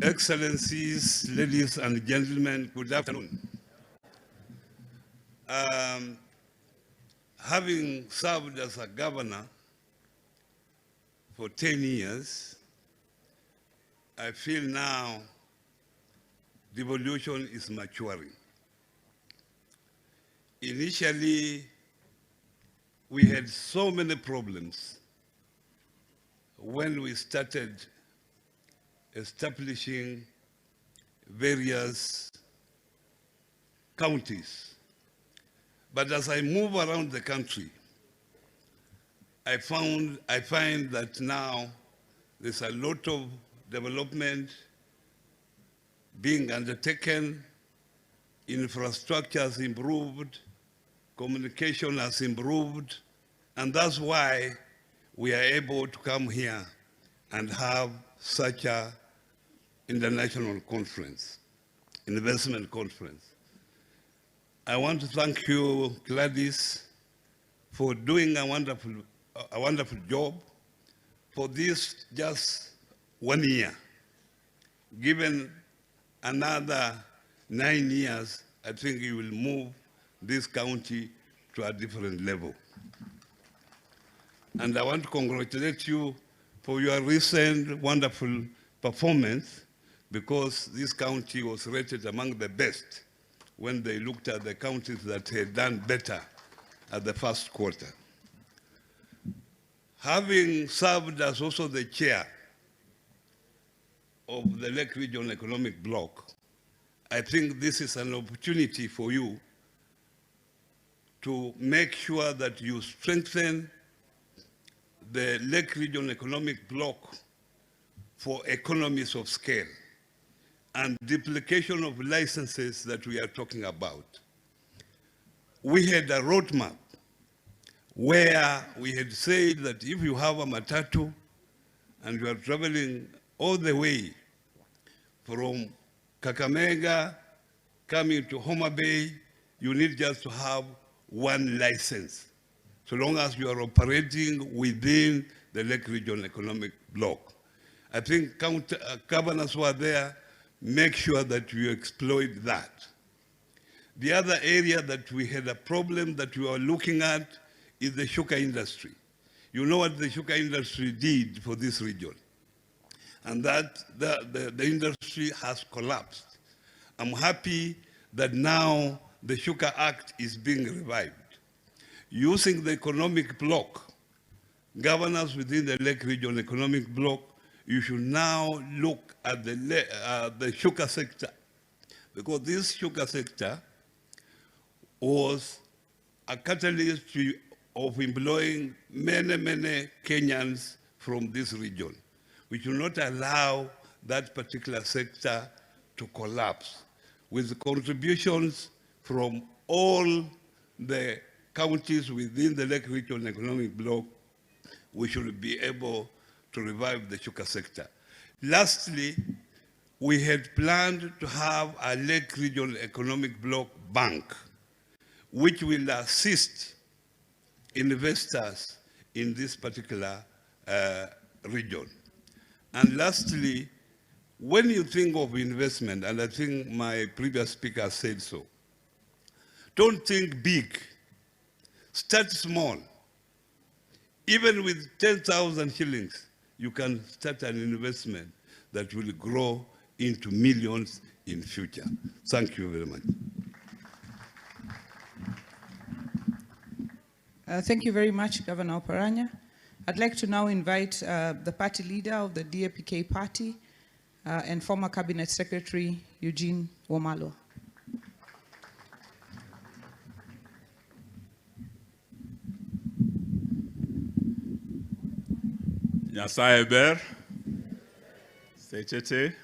Excellencies, ladies and gentlemen, good afternoon. Having served as a governor for 10 years, I feel now devolution is maturing. Initially, we had so many problems when we started establishing various counties. But as I move around the country, I find that now there's a lot of development being undertaken, infrastructure has improved, communication has improved, and that's why we are able to come here and have such a international conference, investment conference. I want to thank you, Gladys, for doing a wonderful job for this just 1 year. Given another 9 years, I think you will move this county to a different level. And I want to congratulate you for your recent wonderful performance, because this county was rated among the best when they looked at the counties that had done better at the first quarter. Having served as also the chair of the Lake Region Economic Bloc, I think this is an opportunity for you to make sure that you strengthen the Lake Region Economic Bloc for economies of scale and duplication of licenses that we are talking about. We had a roadmap where we had said that if you have a matatu and you are traveling all the way from Kakamega coming to Homa Bay, you need just to have one license, so long as you are operating within the Lake Region Economic Bloc. I think governors who are there, make sure that you exploit that. The other area that we had a problem that we are looking at is the sugar industry. You know what the sugar industry did for this region, and that the industry has collapsed. I'm happy that now the Sugar Act is being revived. Using the economic bloc, governors within the Lake Region Economic Bloc, you should now look at the sugar sector, because this sugar sector was a catalyst of employing many Kenyans from this region. We should not allow that particular sector to collapse. With contributions from all the counties within the Lake Region Economic Bloc, we should be able to revive the sugar sector. Lastly, we had planned to have a Lake Region Economic Bloc bank, which will assist investors in this particular region. And lastly, when you think of investment, and I think my previous speaker said so, don't think big, start small. Even with 10,000 shillings, you can start an investment that will grow into millions in future. Thank you very much. Thank you very much, Governor Oparanya. I'd like to now invite the party leader of the DAPK party and former Cabinet Secretary, Eugene Wamalwa. Nyasaye ber, sechete.